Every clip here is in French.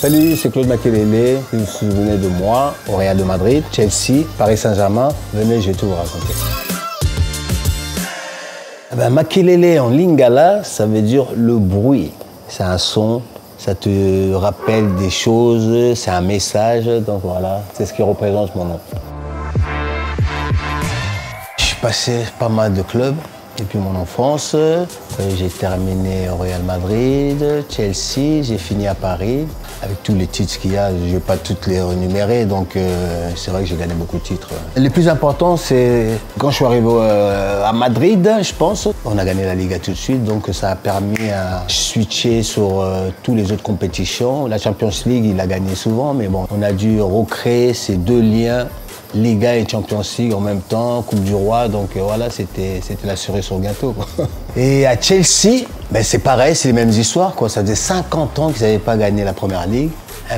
Salut, c'est Claude Makelele. Si vous vous souvenez de moi, au Real de Madrid, Chelsea, Paris Saint-Germain, venez, je vais tout vous raconter. Makelele en lingala, ça veut dire le bruit. C'est un son, ça te rappelle des choses, c'est un message, donc voilà, c'est ce qui représente mon nom. Je suis passé pas mal de clubs depuis mon enfance. J'ai terminé au Real Madrid, Chelsea, j'ai fini à Paris. Avec tous les titres qu'il y a, je ne vais pas toutes les renumérer, donc c'est vrai que j'ai gagné beaucoup de titres. Le plus important, c'est quand je suis arrivé à Madrid, je pense, on a gagné la Liga tout de suite, donc ça a permis à switcher sur toutes les autres compétitions. La Champions League, il a gagné souvent, mais bon, on a dû recréer ces deux liens, Liga et Champions League en même temps, Coupe du Roi, donc voilà, c'était la cerise sur le gâteau, quoi. Et à Chelsea, c'est pareil, c'est les mêmes histoires, quoi. Ça faisait 50 ans qu'ils n'avaient pas gagné la Première Ligue.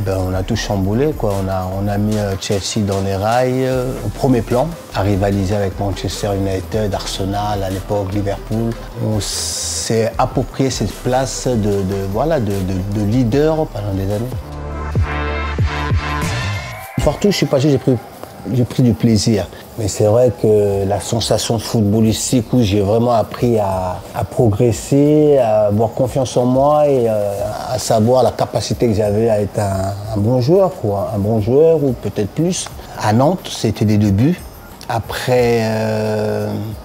On a tout chamboulé, quoi. On a mis Chelsea dans les rails au premier plan, à rivaliser avec Manchester United, Arsenal, à l'époque Liverpool. On s'est approprié cette place de leader pendant des années. Partout où je suis passé, j'ai pris du plaisir. Mais c'est vrai que la sensation footballistique où j'ai vraiment appris à progresser, à avoir confiance en moi et à savoir la capacité que j'avais à être un bon joueur, quoi. Un bon joueur ou peut-être plus. À Nantes, c'était des débuts. Après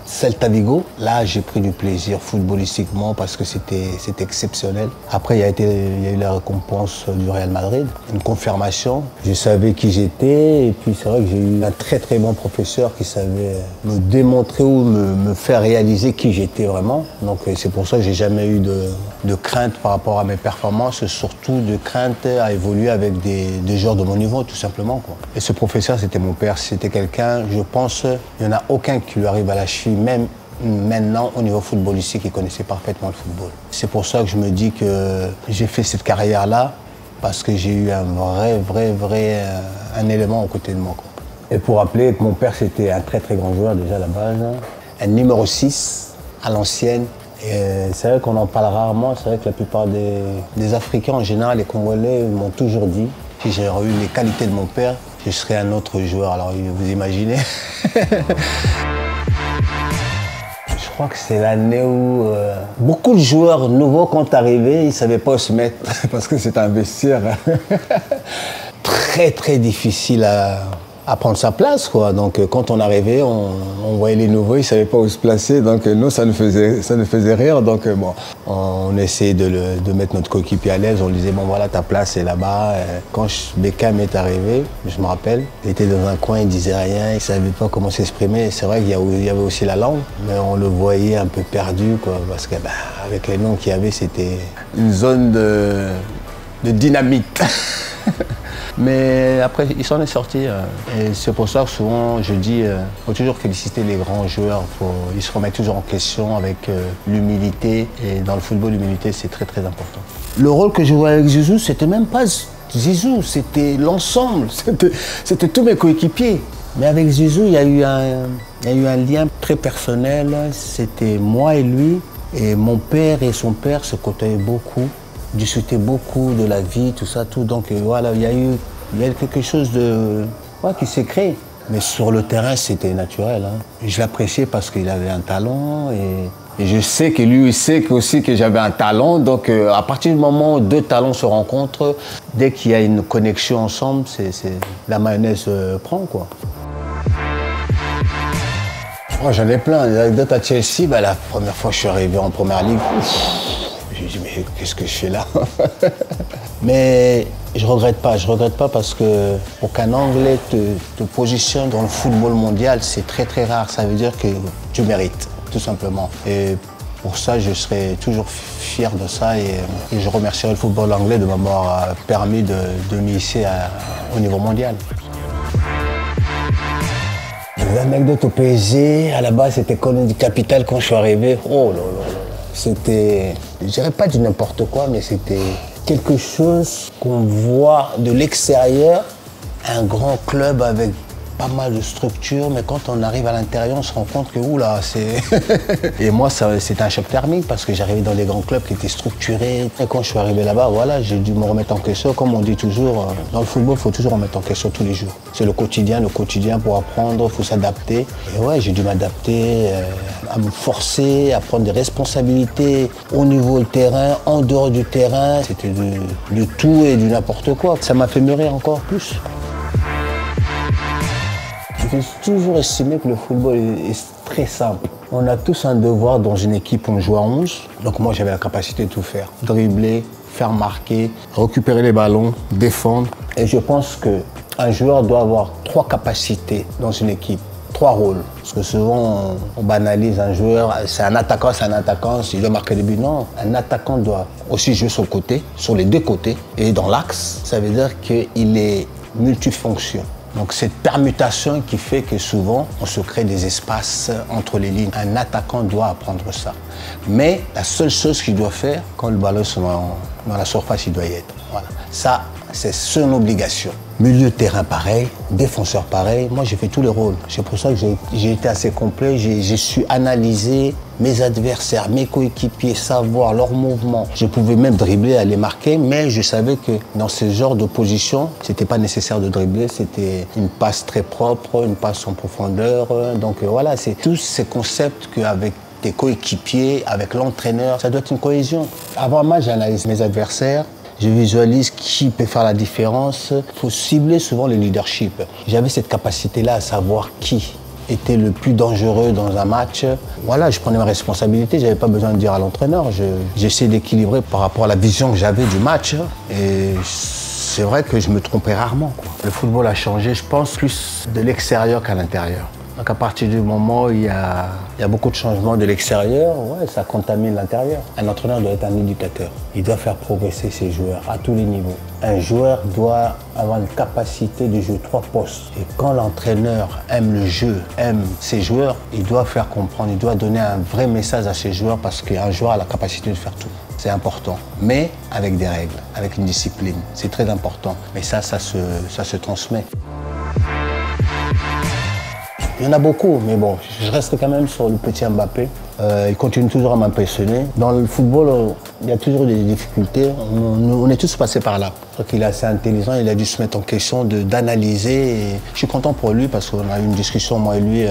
Celta Vigo, là j'ai pris du plaisir footballistiquement parce que c'était exceptionnel. Après il y a eu la récompense du Real Madrid, une confirmation. Je savais qui j'étais et puis c'est vrai que j'ai eu un très très bon professeur qui savait me démontrer ou me faire réaliser qui j'étais vraiment. Donc c'est pour ça que j'ai jamais eu de crainte par rapport à mes performances, surtout de crainte à évoluer avec des joueurs de mon niveau tout simplement, quoi. Et ce professeur c'était mon père, c'était quelqu'un, je pense, il n'y en a aucun qui lui arrive à la cheville, même maintenant au niveau footballistique, il connaissait parfaitement le football. C'est pour ça que je me dis que j'ai fait cette carrière-là, parce que j'ai eu un vrai élément aux côtés de moi, quoi. Et pour rappeler que mon père c'était un très très grand joueur déjà à la base, un numéro 6 à l'ancienne. Et c'est vrai qu'on en parle rarement, c'est vrai que la plupart des Africains en général, les Congolais, m'ont toujours dit que si j'aurais eu les qualités de mon père, je serais un autre joueur. Alors vous imaginez. Je crois que c'est l'année où beaucoup de joueurs nouveaux, quand arrivaient, ils ne savaient pas où se mettre parce que c'est un vestiaire très difficile à prendre sa place, quoi. Donc quand on arrivait, on voyait les nouveaux, ils ne savaient pas où se placer, donc nous ça nous faisait rire, donc bon, on essayait de mettre notre coéquipier à l'aise, on lui disait bon voilà ta place est là-bas. Quand Beckham est arrivé, je me rappelle, il était dans un coin, il disait rien, il ne savait pas comment s'exprimer. C'est vrai qu'il y avait aussi la langue, mais on le voyait un peu perdu, quoi, parce que avec les noms qu'il y avait, c'était une zone de dynamite. Mais après, il s'en est sorti. Et c'est pour ça que souvent, je dis, il faut toujours féliciter les grands joueurs. Ils se remettent toujours en question avec l'humilité. Et dans le football, l'humilité, c'est très important. Le rôle que je jouais avec Zizou, c'était même pas Zizou, c'était l'ensemble. C'était tous mes coéquipiers. Mais avec Zizou, il y a eu un lien très personnel. C'était moi et lui. Et mon père et son père se côtoyaient beaucoup. Discuter beaucoup de la vie, tout ça, tout. Donc voilà, il y a quelque chose qui s'est créé. Mais sur le terrain, c'était naturel, hein. Je l'appréciais parce qu'il avait un talent et je sais que lui, il sait aussi que j'avais un talent. Donc à partir du moment où deux talents se rencontrent, dès qu'il y a une connexion ensemble, la mayonnaise prend, quoi. Oh, j'en ai plein. Des anecdotes à Chelsea, la première fois que je suis arrivé en Première Ligue, j'ai dit, mais qu'est-ce que je fais là? Mais je regrette pas parce que pour qu'un Anglais te positionne dans le football mondial, c'est très rare. Ça veut dire que tu mérites, tout simplement. Et pour ça, je serai toujours fier de ça et je remercierai le football anglais de m'avoir permis de m'hisser au niveau mondial. L'anecdote au PSG, à la base, c'était Colonie Capital quand je suis arrivé. Oh là là. C'était, je dirais pas du n'importe quoi, mais c'était quelque chose qu'on voit de l'extérieur, un grand club avec pas mal de structures, mais quand on arrive à l'intérieur, on se rend compte que, oula, c'est... Et moi, c'était un choc thermique parce que j'arrivais dans des grands clubs qui étaient structurés. Et quand je suis arrivé là-bas, voilà, j'ai dû me remettre en question. Comme on dit toujours, dans le football, il faut toujours remettre en question tous les jours. C'est le quotidien pour apprendre, il faut s'adapter. Et ouais, j'ai dû m'adapter, à me forcer, à prendre des responsabilités au niveau du terrain, en dehors du terrain. C'était du tout et du n'importe quoi. Ça m'a fait mûrir encore plus. J'ai toujours estimé que le football est très simple. On a tous un devoir dans une équipe, on joue à 11. Donc moi, j'avais la capacité de tout faire. Dribbler, faire marquer, récupérer les ballons, défendre. Et je pense qu'un joueur doit avoir 3 capacités dans une équipe. 3 rôles. Parce que souvent, on banalise un joueur, c'est un attaquant, s'il doit marquer des buts. Non, un attaquant doit aussi jouer sur le côté, sur les 2 côtés. Et dans l'axe, ça veut dire qu'il est multifonction. Donc cette permutation qui fait que souvent, on se crée des espaces entre les lignes. Un attaquant doit apprendre ça. Mais la seule chose qu'il doit faire, quand le ballon est dans la surface, il doit y être. Voilà. Ça, c'est son obligation. Milieu de terrain pareil, défenseur pareil. Moi, j'ai fait tous les rôles. C'est pour ça que j'ai été assez complet. J'ai su analyser mes adversaires, mes coéquipiers, savoir leurs mouvements. Je pouvais même dribbler, aller marquer, mais je savais que dans ce genre de position, c'était pas nécessaire de dribbler. C'était une passe très propre, une passe en profondeur. Donc voilà, c'est tous ces concepts qu'avec tes coéquipiers, avec l'entraîneur, ça doit être une cohésion. Avant un match, j'analyse mes adversaires. Je visualise qui peut faire la différence. Il faut cibler souvent le leadership. J'avais cette capacité-là à savoir qui était le plus dangereux dans un match. Voilà, je prenais ma responsabilité, je n'avais pas besoin de dire à l'entraîneur. J'essaie d'équilibrer par rapport à la vision que j'avais du match. Et c'est vrai que je me trompais rarement, quoi. Le football a changé, je pense, plus de l'extérieur qu'à l'intérieur. Donc à partir du moment où il y a beaucoup de changements de l'extérieur, ouais, ça contamine l'intérieur. Un entraîneur doit être un éducateur. Il doit faire progresser ses joueurs à tous les niveaux. Un joueur doit avoir une capacité de jouer 3 postes. Et quand l'entraîneur aime le jeu, aime ses joueurs, il doit faire comprendre, il doit donner un vrai message à ses joueurs parce qu'un joueur a la capacité de faire tout. C'est important, mais avec des règles, avec une discipline. C'est très important. Mais ça se transmet. Il y en a beaucoup, mais bon, je reste quand même sur le petit Mbappé. Il continue toujours à m'impressionner. Dans le football, il y a toujours des difficultés. On est tous passés par là. Je crois qu'il est assez intelligent, il a dû se mettre en question d'analyser. Et je suis content pour lui parce qu'on a eu une discussion, moi et lui,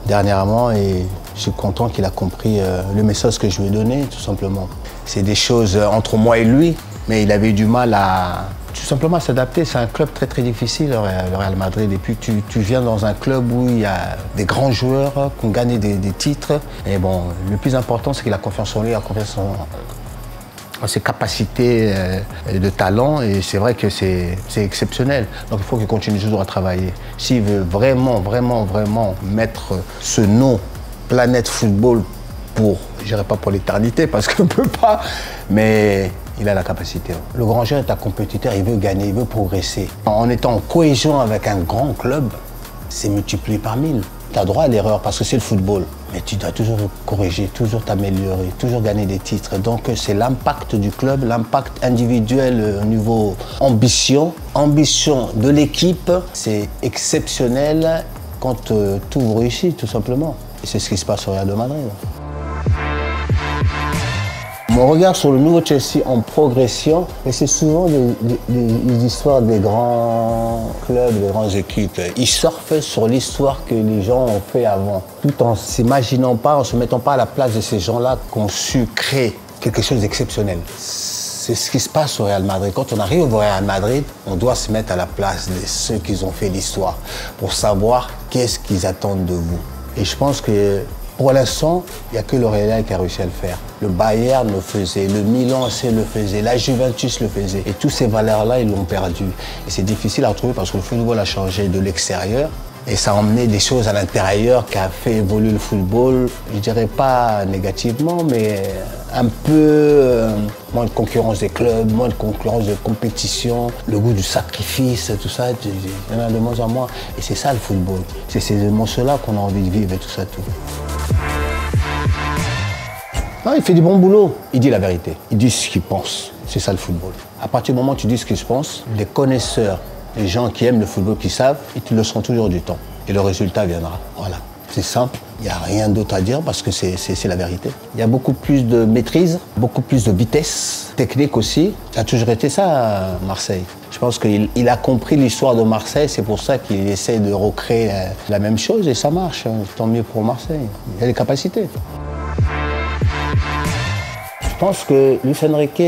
dernièrement. Et je suis content qu'il a compris le message que je lui ai donné, tout simplement. C'est des choses entre moi et lui, mais il avait eu du mal à... Tout simplement à s'adapter. C'est un club très très difficile, le Real Madrid. Et puis tu viens dans un club où il y a des grands joueurs qui ont gagné des titres. Et bon, le plus important, c'est qu'il a confiance en lui, il a confiance en ses capacités de talent. Et c'est vrai que c'est exceptionnel. Donc il faut qu'il continue toujours à travailler. S'il veut vraiment, vraiment, vraiment mettre ce nom Planète Football pour, je dirais pas pour l'éternité parce qu'on ne peut pas, mais il a la capacité. Le grand joueur est un compétiteur, il veut gagner, il veut progresser. En étant en cohésion avec un grand club, c'est multiplié par 1000. Tu as droit à l'erreur parce que c'est le football. Mais tu dois toujours corriger, toujours t'améliorer, toujours gagner des titres. Donc c'est l'impact du club, l'impact individuel au niveau ambition. Ambition de l'équipe, c'est exceptionnel quand tout réussit, tout simplement. Et c'est ce qui se passe au Real de Madrid. Mon regard sur le nouveau Chelsea en progression, et c'est souvent des histoires des grands clubs, des grandes équipes. Ils surfent sur l'histoire que les gens ont fait avant, tout en s'imaginant pas, en se mettant pas à la place de ces gens-là qui ont su créer quelque chose d'exceptionnel. C'est ce qui se passe au Real Madrid. Quand on arrive au Real Madrid, on doit se mettre à la place de ceux qui ont fait l'histoire pour savoir qu'est-ce qu'ils attendent de vous. Et je pense que pour l'instant, il n'y a que le Real qui a réussi à le faire. Le Bayern le faisait, le Milan AC le faisait, la Juventus le faisait. Et toutes ces valeurs-là, ils l'ont perdu. Et c'est difficile à retrouver parce que le football a changé de l'extérieur. Et ça a emmené des choses à l'intérieur qui a fait évoluer le football, je dirais pas négativement, mais un peu moins de concurrence des clubs, moins de concurrence de compétition, le goût du sacrifice, tout ça, il y en a de moins en moins. Et c'est ça le football. C'est ces émotions-là qu'on a envie de vivre et tout ça, tout. Non, il fait du bon boulot. Il dit la vérité. Il dit ce qu'il pense. C'est ça le football. À partir du moment où tu dis ce qu'il pense, les connaisseurs Les gens qui aiment le football, qui savent, ils te le seront toujours du temps. Et le résultat viendra. Voilà. C'est simple, il n'y a rien d'autre à dire parce que c'est la vérité. Il y a beaucoup plus de maîtrise, beaucoup plus de vitesse, technique aussi. Ça a toujours été ça à Marseille. Je pense qu'il a compris l'histoire de Marseille, c'est pour ça qu'il essaie de recréer la même chose et ça marche. Tant mieux pour Marseille. Il y a les capacités. Je pense que Luis Enrique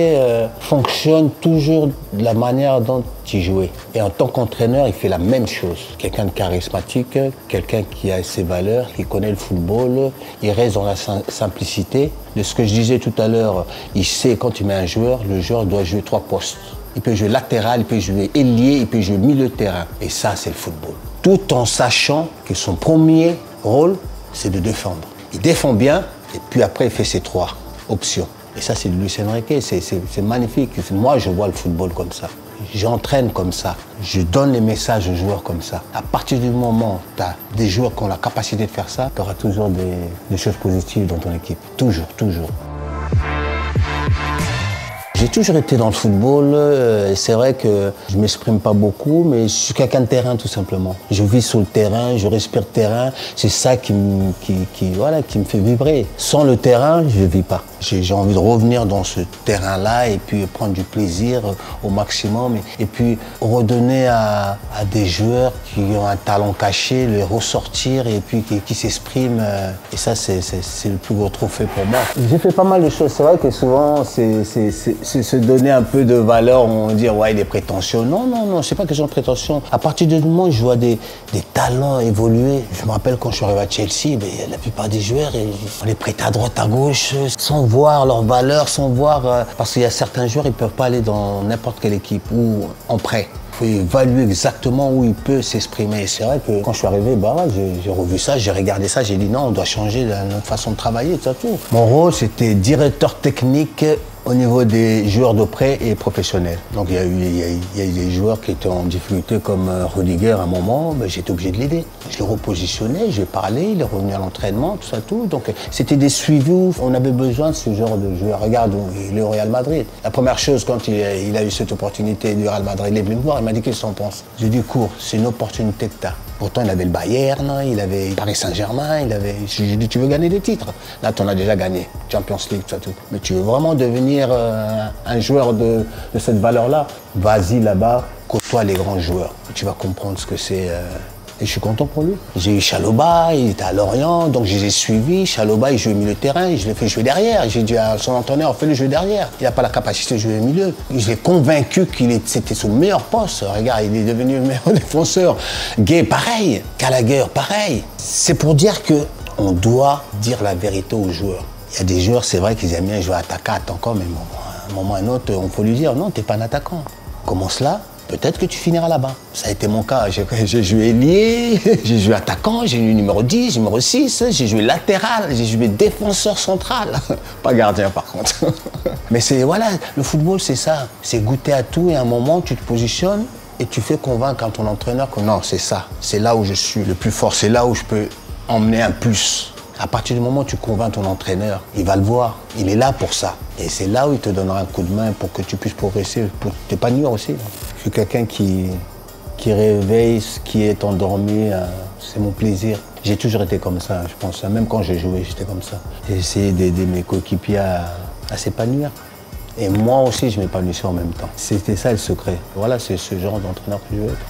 fonctionne toujours de la manière dont il jouait. Et en tant qu'entraîneur, il fait la même chose. Quelqu'un de charismatique, quelqu'un qui a ses valeurs, qui connaît le football, il reste dans la simplicité. De ce que je disais tout à l'heure, il sait quand il met un joueur, le joueur doit jouer 3 postes. Il peut jouer latéral, il peut jouer ailier, il peut jouer milieu de terrain. Et ça, c'est le football. Tout en sachant que son premier rôle, c'est de défendre. Il défend bien, et puis après, il fait ses 3 options. Et ça, c'est de Luis Enrique, c'est magnifique. Moi, je vois le football comme ça. J'entraîne comme ça. Je donne les messages aux joueurs comme ça. À partir du moment où tu as des joueurs qui ont la capacité de faire ça, tu auras toujours des choses positives dans ton équipe. Toujours, toujours. J'ai toujours été dans le football, c'est vrai que je ne m'exprime pas beaucoup, mais je suis quelqu'un de terrain tout simplement. Je vis sur le terrain, je respire le terrain, c'est ça qui me fait vibrer. Sans le terrain, je ne vis pas. J'ai envie de revenir dans ce terrain-là et puis prendre du plaisir au maximum et puis redonner à des joueurs qui ont un talent caché, les ressortir et puis qui s'expriment. Et ça, c'est le plus gros trophée pour moi. J'ai fait pas mal de choses. C'est vrai que souvent, c'est se donner un peu de valeur, on dit ouais, il est prétentieux. Non, c'est pas question de prétention. À partir du moment où je vois des talents évoluer, je me rappelle quand je suis arrivé à Chelsea, la plupart des joueurs, on les prête à droite, à gauche, sans voir leur valeur, sans voir... parce qu'il y a certains joueurs, ils peuvent pas aller dans n'importe quelle équipe ou en prêt. Il faut évaluer exactement où il peut s'exprimer. C'est vrai que quand je suis arrivé, j'ai revu ça, j'ai regardé ça, j'ai dit non, on doit changer notre façon de travailler, tout. Mon rôle, c'était directeur technique au niveau des joueurs de prêt et professionnels. Donc il y a eu des joueurs qui étaient en difficulté comme Rudiger à un moment, j'étais obligé de l'aider. Je le repositionnais, je lui ai parlé, il est revenu à l'entraînement, tout. Donc c'était des suivis où on avait besoin de ce genre de joueur. Regarde, il est au Real Madrid. La première chose, quand il a eu cette opportunité du Real Madrid, il est venu me voir, il m'a dit qu'est-ce que t'en penses. J'ai dit cours, c'est une opportunité que t'as. Pourtant, il avait le Bayern, il avait Paris Saint-Germain, j'ai dit, tu veux gagner des titres? Là, tu en as déjà gagné, Champions League, tout. Mais tu veux vraiment devenir un joueur de cette valeur-là? Vas-y là-bas, côtoie les grands joueurs. Tu vas comprendre ce que c'est. Et je suis content pour lui. J'ai eu Chalobah, il était à Lorient, donc je les ai suivis. Chalobah, il jouait au milieu de terrain, je l'ai fait jouer derrière. J'ai dit à son entraîneur, fais-le jouer derrière. Il n'a pas la capacité de jouer au milieu. Je l'ai convaincu c'était son meilleur poste. Regarde, il est devenu le meilleur défenseur. Gay, pareil. Gallagher, pareil. C'est pour dire qu'on doit dire la vérité aux joueurs. Il y a des joueurs, c'est vrai qu'ils aiment bien jouer attaquant, mais à un moment ou à un autre, on peut lui dire, non, t'es pas un attaquant. Commence là. Peut-être que tu finiras là-bas. Ça a été mon cas. J'ai joué ailier, j'ai joué attaquant, j'ai joué numéro 10, numéro 6, j'ai joué latéral, j'ai joué défenseur central. Pas gardien par contre. Mais voilà, le football c'est ça. C'est goûter à tout et à un moment tu te positionnes et tu fais convaincre à ton entraîneur que non, c'est ça. C'est là où je suis le plus fort, c'est là où je peux emmener un plus. À partir du moment où tu convaincs ton entraîneur, il va le voir. Il est là pour ça. Et c'est là où il te donnera un coup de main pour que tu puisses progresser, pour t'épanouir aussi. Je suis quelqu'un qui réveille ce qui est endormi. C'est mon plaisir. J'ai toujours été comme ça, je pense. Même quand j'ai joué, j'étais comme ça. J'ai essayé d'aider mes coéquipiers à s'épanouir. Et moi aussi, je m'épanouissais en même temps. C'était ça le secret. Voilà, c'est ce genre d'entraîneur que je veux être.